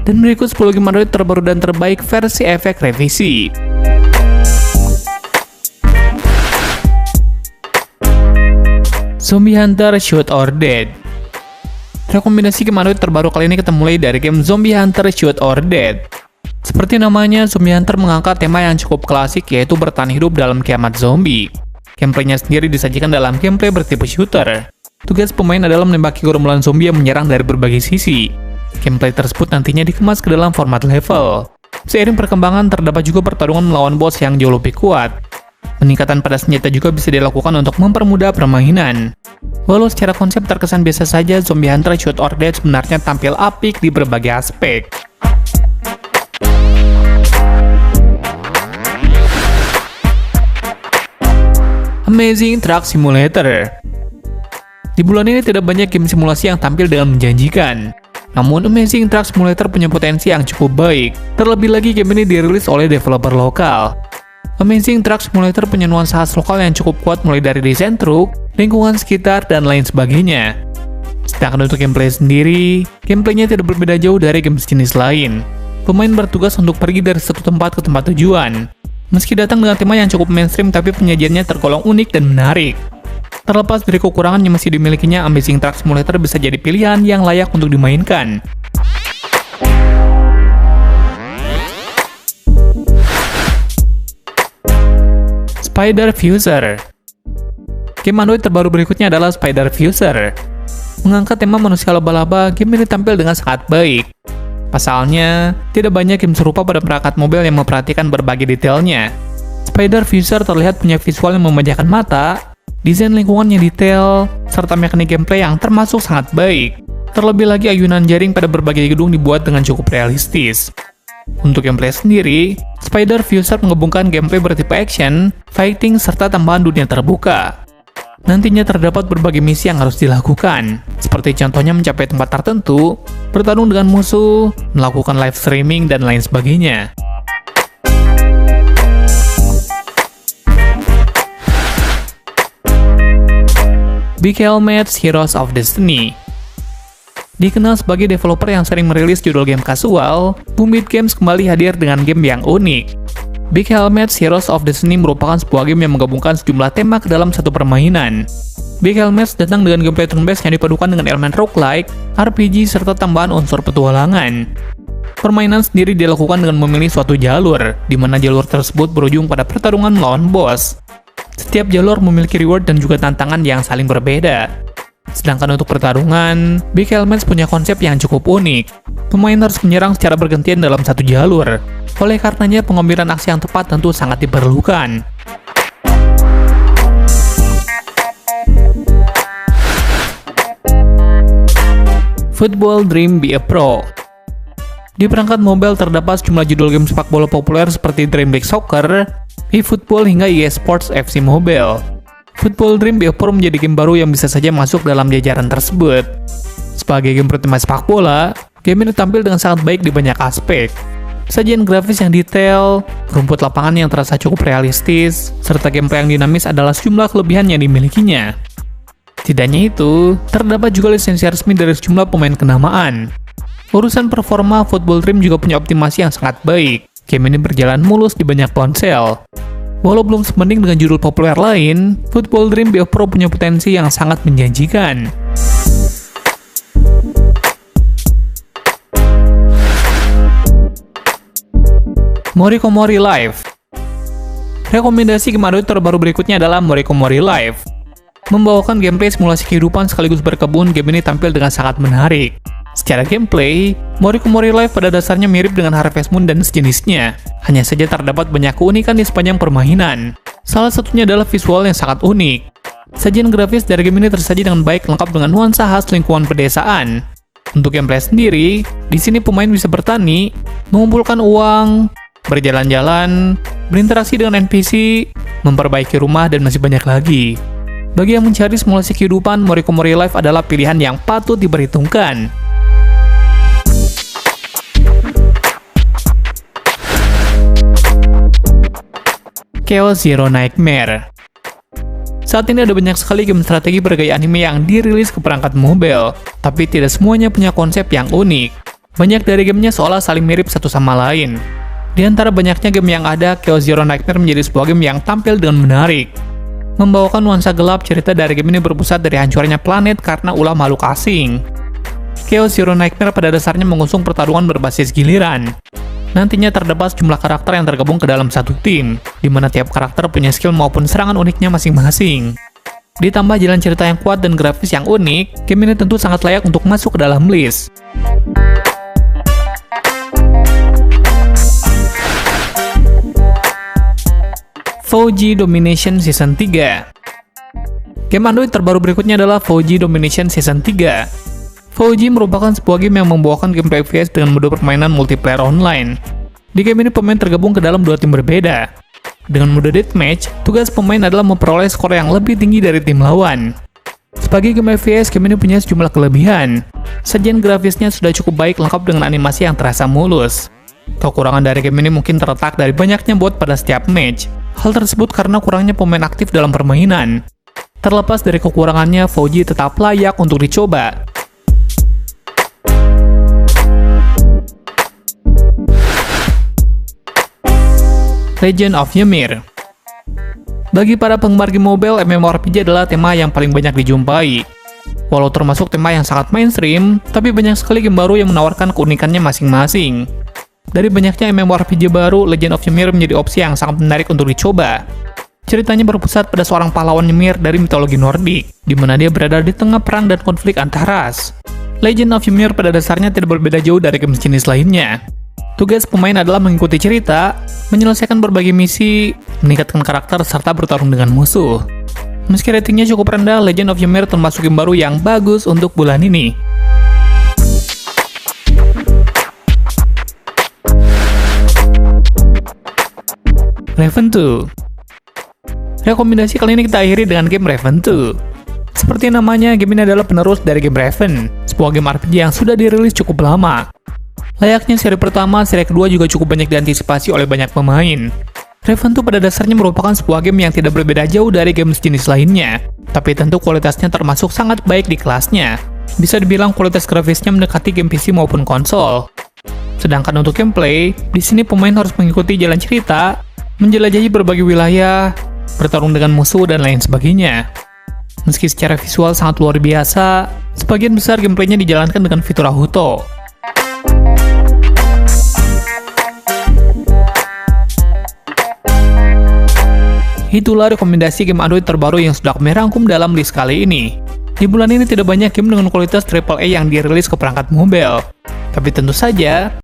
Dan berikut 10 game Android terbaru dan terbaik versi efek revisi. Zombie Hunter Shoot or Dead. Rekomendasi game Android terbaru kali ini kita mulai dari game Zombie Hunter Shoot or Dead. Seperti namanya, Zombie Hunter mengangkat tema yang cukup klasik, yaitu bertahan hidup dalam kiamat zombie. Gameplaynya sendiri disajikan dalam gameplay bertipe shooter. Tugas pemain adalah menembaki gerombolan zombie yang menyerang dari berbagai sisi. Gameplay tersebut nantinya dikemas ke dalam format level. Seiring perkembangan, terdapat juga pertarungan melawan boss yang jauh lebih kuat. Peningkatan pada senjata juga bisa dilakukan untuk mempermudah permainan. Walau secara konsep terkesan biasa saja, Zombie Hunter Shoot or Dead sebenarnya tampil apik di berbagai aspek. Amazing Truck Simulator. Di bulan ini tidak banyak game simulasi yang tampil dengan menjanjikan. Namun, Amazing Truck Simulator punya potensi yang cukup baik. Terlebih lagi, game ini dirilis oleh developer lokal. Amazing Truck Simulator punya nuansa khas lokal yang cukup kuat, mulai dari desain truk, lingkungan sekitar, dan lain sebagainya. Sedangkan untuk gameplay sendiri, gameplaynya tidak berbeda jauh dari game sejenis lain. Pemain bertugas untuk pergi dari satu tempat ke tempat tujuan. Meski datang dengan tema yang cukup mainstream, tapi penyajiannya tergolong unik dan menarik. Terlepas dari kekurangan yang masih dimilikinya, Amazing Truck Simulator bisa jadi pilihan yang layak untuk dimainkan. Spider Fuser. Game Android terbaru berikutnya adalah Spider Fuser. Mengangkat tema manusia laba-laba, game ini tampil dengan sangat baik. Pasalnya, tidak banyak game serupa pada perangkat mobile yang memperhatikan berbagai detailnya. Spider Fuser terlihat punya visual yang memanjakan mata, desain lingkungan yang detail, serta mekanik gameplay yang termasuk sangat baik. Terlebih lagi, ayunan jaring pada berbagai gedung dibuat dengan cukup realistis. Untuk gameplay sendiri, Spider Fuser menggabungkan gameplay bertipe action, fighting, serta tambahan dunia terbuka. Nantinya terdapat berbagai misi yang harus dilakukan, seperti contohnya mencapai tempat tertentu, bertarung dengan musuh, melakukan live streaming, dan lain sebagainya. Big Helmets Heroes of Destiny. Dikenal sebagai developer yang sering merilis judul game kasual, Boombeat Games kembali hadir dengan game yang unik. Big Helmets Heroes of Destiny merupakan sebuah game yang menggabungkan sejumlah tema ke dalam satu permainan. Big Helmets datang dengan gameplay turn-based yang dipadukan dengan elemen roguelike, RPG, serta tambahan unsur petualangan. Permainan sendiri dilakukan dengan memilih suatu jalur, di mana jalur tersebut berujung pada pertarungan melawan boss. Setiap jalur memiliki reward dan juga tantangan yang saling berbeda. Sedangkan untuk pertarungan, Big Helmets punya konsep yang cukup unik. Pemain harus menyerang secara bergantian dalam satu jalur. Oleh karenanya, pengambilan aksi yang tepat tentu sangat diperlukan. Football Dream Be a Pro. Di perangkat mobile terdapat sejumlah judul game sepak bola populer seperti Dream League Soccer, eFootball, hingga EA Sports FC Mobile. Football Dream Be a Pro menjadi game baru yang bisa saja masuk dalam jajaran tersebut. Sebagai game bertema sepak bola, game ini tampil dengan sangat baik di banyak aspek. Sajian grafis yang detail, rumput lapangan yang terasa cukup realistis, serta gameplay yang dinamis adalah sejumlah kelebihan yang dimilikinya. Tidaknya itu, terdapat juga lisensi resmi dari sejumlah pemain kenamaan. Urusan performa, Football Dream juga punya optimasi yang sangat baik. Game ini berjalan mulus di banyak ponsel. Walau belum sebanding dengan judul populer lain, Football Dream Be a Pro punya potensi yang sangat menjanjikan. Morikomori Live. Rekomendasi game Android terbaru berikutnya adalah Morikomori Live. Membawakan gameplay simulasi kehidupan sekaligus berkebun, game ini tampil dengan sangat menarik. Secara gameplay, Morikomori Live pada dasarnya mirip dengan Harvest Moon dan sejenisnya. Hanya saja terdapat banyak keunikan di sepanjang permainan. Salah satunya adalah visual yang sangat unik. Sajian grafis dari game ini tersaji dengan baik, lengkap dengan nuansa khas lingkungan pedesaan. Untuk gameplay sendiri, di sini pemain bisa bertani, mengumpulkan uang, berjalan-jalan, berinteraksi dengan NPC, memperbaiki rumah, dan masih banyak lagi. Bagi yang mencari simulasi kehidupan, Morikomori Live adalah pilihan yang patut diperhitungkan. Chaos Zero Nightmare. Saat ini ada banyak sekali game strategi bergaya anime yang dirilis ke perangkat mobile, tapi tidak semuanya punya konsep yang unik. Banyak dari gamenya seolah saling mirip satu sama lain. Di antara banyaknya game yang ada, Chaos Zero Nightmare menjadi sebuah game yang tampil dengan menarik. Membawakan nuansa gelap, cerita dari game ini berpusat dari hancurnya planet karena ulah makhluk asing. Chaos Zero Nightmare pada dasarnya mengusung pertarungan berbasis giliran. Nantinya terdapat sejumlah karakter yang tergabung ke dalam satu tim, di mana tiap karakter punya skill maupun serangan uniknya masing-masing. Ditambah jalan cerita yang kuat dan grafis yang unik, game ini tentu sangat layak untuk masuk ke dalam list. Fauji Domination Season 3. Game Android terbaru berikutnya adalah Fauji Domination Season 3. Fauji merupakan sebuah game yang membawakan gameplay FPS dengan mode permainan multiplayer online. Di game ini pemain tergabung ke dalam dua tim berbeda. Dengan mode deathmatch, tugas pemain adalah memperoleh skor yang lebih tinggi dari tim lawan. Sebagai game FPS, game ini punya sejumlah kelebihan. Sajian grafisnya sudah cukup baik, lengkap dengan animasi yang terasa mulus. Kekurangan dari game ini mungkin terletak dari banyaknya bot pada setiap match. Hal tersebut karena kurangnya pemain aktif dalam permainan. Terlepas dari kekurangannya, Fauji tetap layak untuk dicoba. Legend of Ymir. Bagi para penggemar game mobile, MMORPG adalah tema yang paling banyak dijumpai. Walau termasuk tema yang sangat mainstream, tapi banyak sekali game baru yang menawarkan keunikannya masing-masing. Dari banyaknya MMORPG baru, Legend of Ymir menjadi opsi yang sangat menarik untuk dicoba. Ceritanya berpusat pada seorang pahlawan Ymir dari mitologi Nordik, di mana dia berada di tengah perang dan konflik antar ras. Legend of Ymir pada dasarnya tidak berbeda jauh dari game jenis lainnya. Tugas pemain adalah mengikuti cerita, menyelesaikan berbagai misi, meningkatkan karakter, serta bertarung dengan musuh. Meski ratingnya cukup rendah, Legend of Ymir termasuk game baru yang bagus untuk bulan ini. Raven 2. Rekomendasi kali ini kita akhiri dengan game Raven 2. Seperti namanya, game ini adalah penerus dari game Raven, sebuah game RPG yang sudah dirilis cukup lama. Layaknya seri pertama, seri kedua juga cukup banyak diantisipasi oleh banyak pemain. Raven 2 pada dasarnya merupakan sebuah game yang tidak berbeda jauh dari game sejenis lainnya, tapi tentu kualitasnya termasuk sangat baik di kelasnya. Bisa dibilang kualitas grafisnya mendekati game PC maupun konsol. Sedangkan untuk gameplay, di sini pemain harus mengikuti jalan cerita, menjelajahi berbagai wilayah, bertarung dengan musuh, dan lain sebagainya. Meski secara visual sangat luar biasa, sebagian besar gameplaynya dijalankan dengan fitur auto. Itulah rekomendasi game Android terbaru yang sudah kami rangkum dalam list kali ini. Di bulan ini tidak banyak game dengan kualitas AAA yang dirilis ke perangkat mobile. Tapi tentu saja,